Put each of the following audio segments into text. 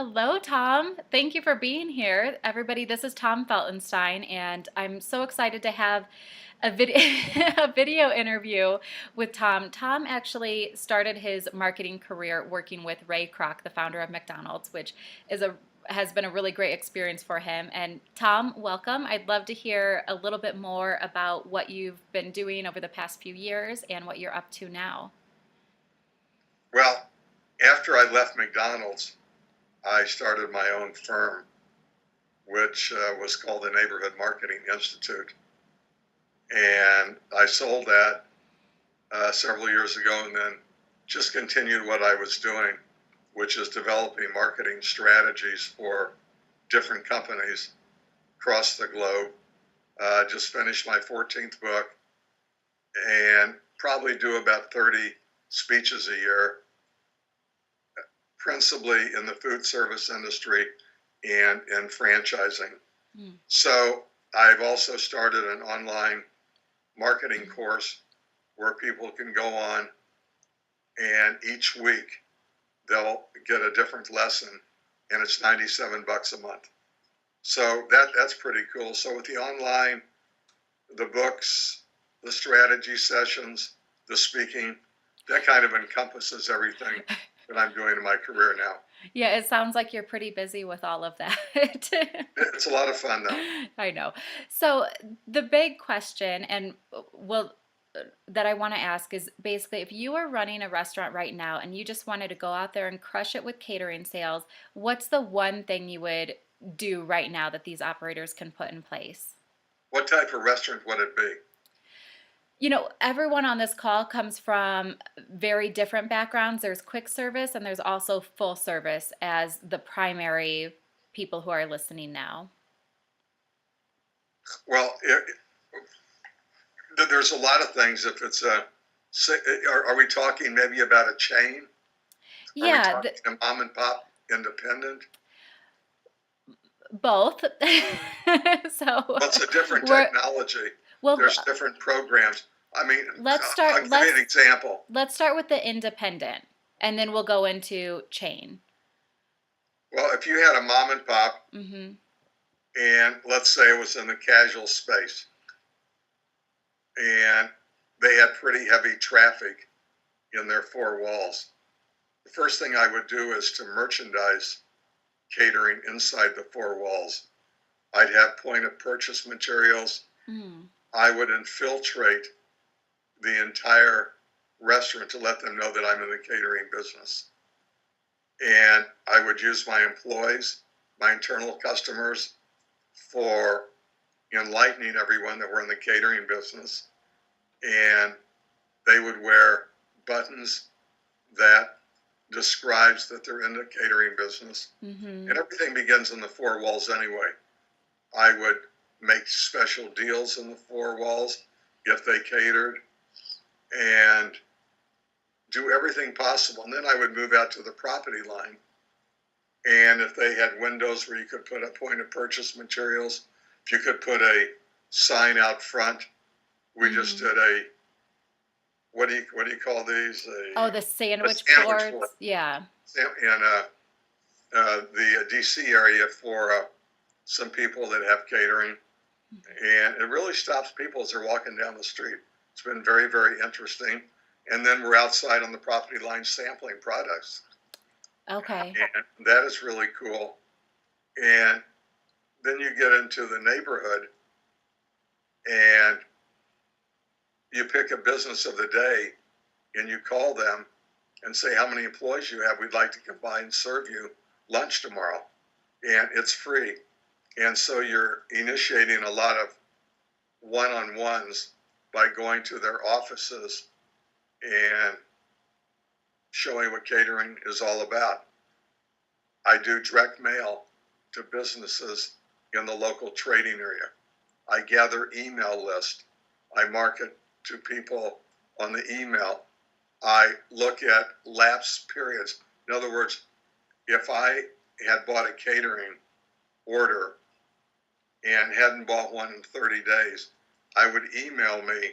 Hello, Tom. Thank you for being here. Everybody, this is Tom Feltenstein, and I'm so excited to have a video, a video interview with Tom. Tom actually started his marketing career working with Ray Kroc, the founder of McDonald's, which is a has been a really great experience for him. And Tom, welcome. I'd love to hear a little bit more about what you've been doing over the past few years and what you're up to now. Well, after I left McDonald's, I started my own firm, which was called the Neighborhood Marketing Institute. And I sold that several years ago and then just continued what I was doing, which is developing marketing strategies for different companies across the globe. Just finished my 14th book and probably do about 30 speeches a year, principally in the food service industry and in franchising. So I've also started an online marketing course where people can go on and each week they'll get a different lesson, and it's $97 a month. So that's pretty cool. So with the online, the books, the strategy sessions, the speaking, that kind of encompasses everything that I'm doing in my career now. Yeah, it sounds like you're pretty busy with all of that. It's a lot of fun though. I know. So the big question, that I want to ask is basically if you were running a restaurant right now and you just wanted to go out there and crush it with catering sales, what's the one thing you would do right now that these operators can put in place? What type of restaurant would it be? You know, everyone on this call comes from very different backgrounds. There's quick service and there's also full service as the primary people who are listening now. Well, there's a lot of things. If it's are we talking maybe about a chain? Are we Yeah, talking a mom and pop independent? both. So Well, it's a different we're technology. well. There's different programs. I mean, Let's I'll start. give you an example. Let's start with the independent, and then we'll go into chain. Well, if you had a mom and pop, Mm-hmm. and let's say it was in the casual space, and they had pretty heavy traffic in their four walls, the first thing I would do is to merchandise catering inside the four walls. I'd have point of purchase materials. Mm. I would infiltrate the entire restaurant to let them know that I'm in the catering business. And I would use my employees, my internal customers, for enlightening everyone that we're in the catering business. And they would wear buttons that describes that they're in the catering business. Mm-hmm. And everything begins in the four walls anyway. I would make special deals in the four walls if they catered and do everything possible. And then I would move out to the property line. And if they had windows where you could put a point of purchase materials, if you could put a sign out front, we just did a, what do you call these? The sandwich sandwich boards. board. Yeah. In the DC area for some people that have catering. And it really stops people as they're walking down the street. It's been very, very interesting. And then we're outside on the property line sampling products. Okay. And that is really cool. And then you get into the neighborhood and you pick a business of the day and you call them and say how many employees you have. We'd like to come by and serve you lunch tomorrow. And it's free. And so you're initiating a lot of one-on-ones by going to their offices and showing what catering is all about. I do direct mail to businesses in the local trading area. I gather email lists. I market to people on the email. I look at lapse periods. In other words, if I had bought a catering order and hadn't bought one in 30 days, I would email me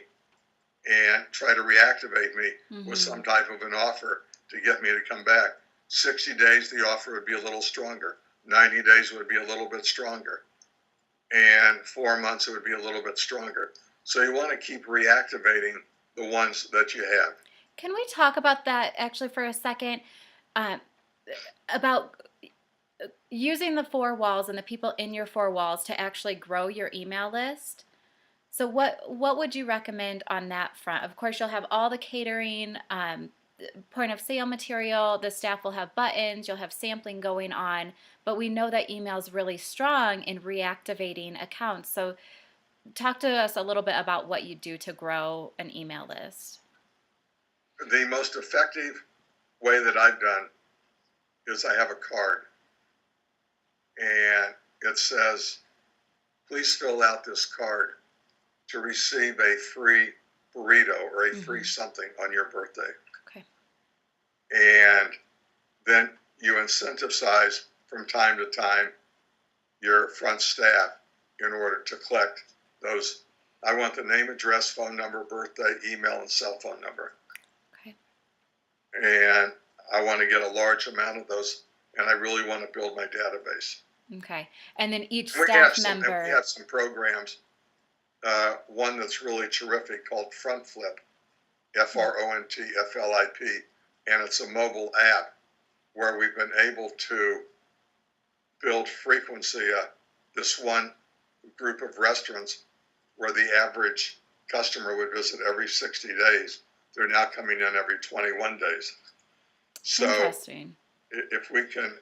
and try to reactivate me with some type of an offer to get me to come back. 60 days, the offer would be a little stronger. 90 days would be a little bit stronger. And 4 months, it would be a little bit stronger. So you want to keep reactivating the ones that you have. Can we talk about that actually for a second? Uh, about using the 4 walls and the people in your 4 walls to actually grow your email list. So what would you recommend on that front? Of course, you'll have all the catering, point of sale material, the staff will have buttons, you'll have sampling going on, but we know that email is really strong in reactivating accounts. So talk to us a little bit about what you do to grow an email list. The most effective way that I've done is I have a card, and it says, please fill out this card to receive a free burrito or a free something on your birthday. Okay. And then you incentivize from time to time your front staff in order to collect those. I want the name, address, phone number, birthday, email, and cell phone number. Okay. And I want to get a large amount of those, and I really want to build my database. Okay. And then each We staff member. We have some programs. One that's really terrific called Front Flip, FRONTFLIP, and it's a mobile app where we've been able to build frequency. This one group of restaurants where the average customer would visit every 60 days, they're now coming in every 21 days. So Interesting. if we can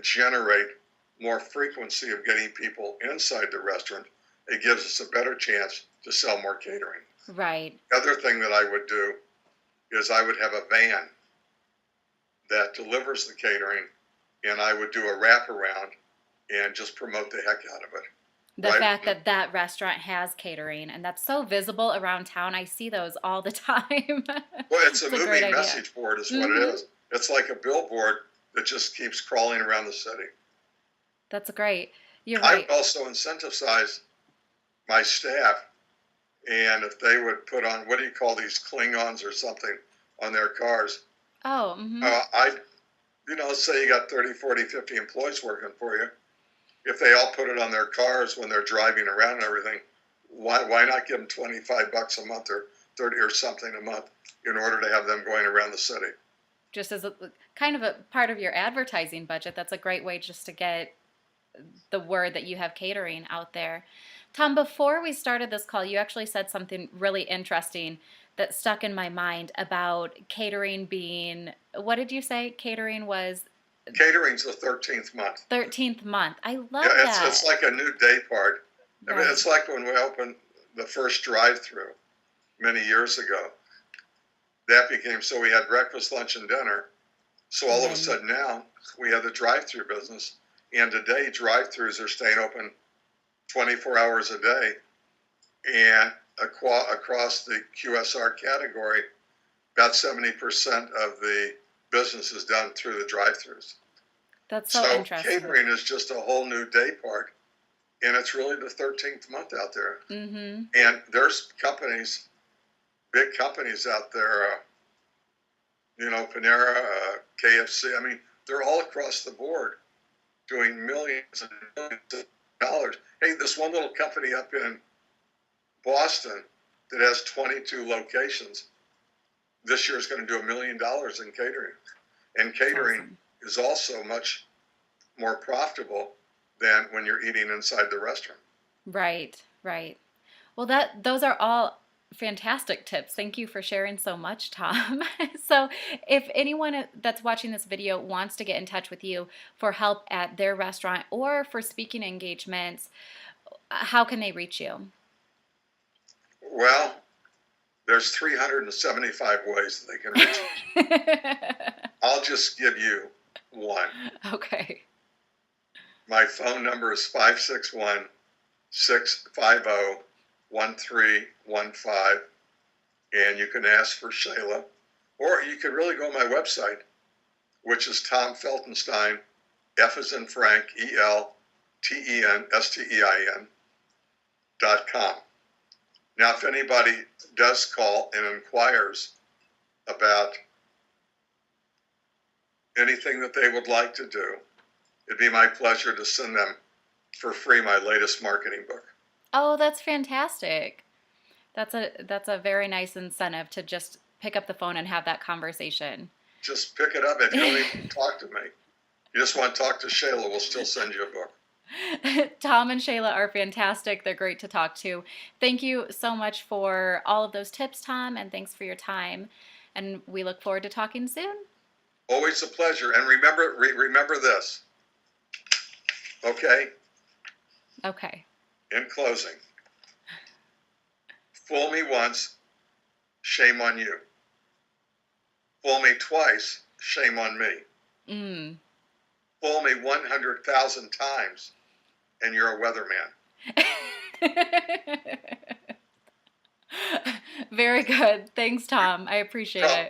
generate more frequency of getting people inside the restaurant, it gives us a better chance to sell more catering. Right. The other thing that I would do is I would have a van that delivers the catering, and I would do a wraparound and just promote the heck out of it. The fact that that restaurant has catering, and that's so visible around town. I see those all the time. Well, it's a moving message board is what it is. It's like a billboard that just keeps crawling around the city. That's great. You're right. I also incentivize my staff, and if they would put on, what do you call these, Klingons or something on their cars? Oh, say you got 30, 40, 50 employees working for you. If they all put it on their cars when they're driving around and everything, why not give them $25 a month or 30 or something a month in order to have them going around the city? Just as a kind of a part of your advertising budget, that's a great way just to get the word that you have catering out there. Tom, before we started this call, you actually said something really interesting that stuck in my mind about catering being, what did you say? Catering's the 13th month. 13th month. I love that. It's like a new day part. I mean, it's like when we opened the first drive-through many years ago. That became, so we had breakfast, lunch, and dinner. So all of a sudden now we have the drive-through business. And today drive-throughs are staying open 24 hours a day. And across the QSR category, about 70% of the business is done through the drive-throughs. That's so interesting. Catering is just a whole new day part, and it's really the 13th month out there. Mm-hmm. And there's companies, big companies out there, Panera, KFC. I mean, they're all across the board doing millions and millions of dollars. Hey, this one little company up in Boston that has 22 locations, this year is going to do $1 million in catering. And catering is also much more profitable than when you're eating inside the restaurant. Right. Well, those are all fantastic tips. Thank you for sharing so much, Tom. So if anyone that's watching this video wants to get in touch with you for help at their restaurant or for speaking engagements, how can they reach you? Well, there's 375 ways that they can reach me. I'll just give you one. Okay. My phone number is 561-650-1315, and you can ask for Shayla. Or you could really go to my website, which is Tom-Feltenstein, F as in Frank, ELTENSTEIN.com. Now, if anybody does call and inquires about anything that they would like to do, it'd be my pleasure to send them for free my latest marketing book. Oh, that's fantastic. That's a very nice incentive to just pick up the phone and have that conversation. Just pick it up. If you don't even talk to me, you just want to talk to Shayla, we'll still send you a book. Tom and Shayla are fantastic. They're great to talk to. Thank you so much for all of those tips, Tom, and thanks for your time. And we look forward to talking soon. Always a pleasure. And remember this, okay? Okay. In closing, fool me once, shame on you. Fool me twice, shame on me. Mm. Fool me 100,000 times, and you're a weatherman. Very good. Thanks, Tom. I appreciate it.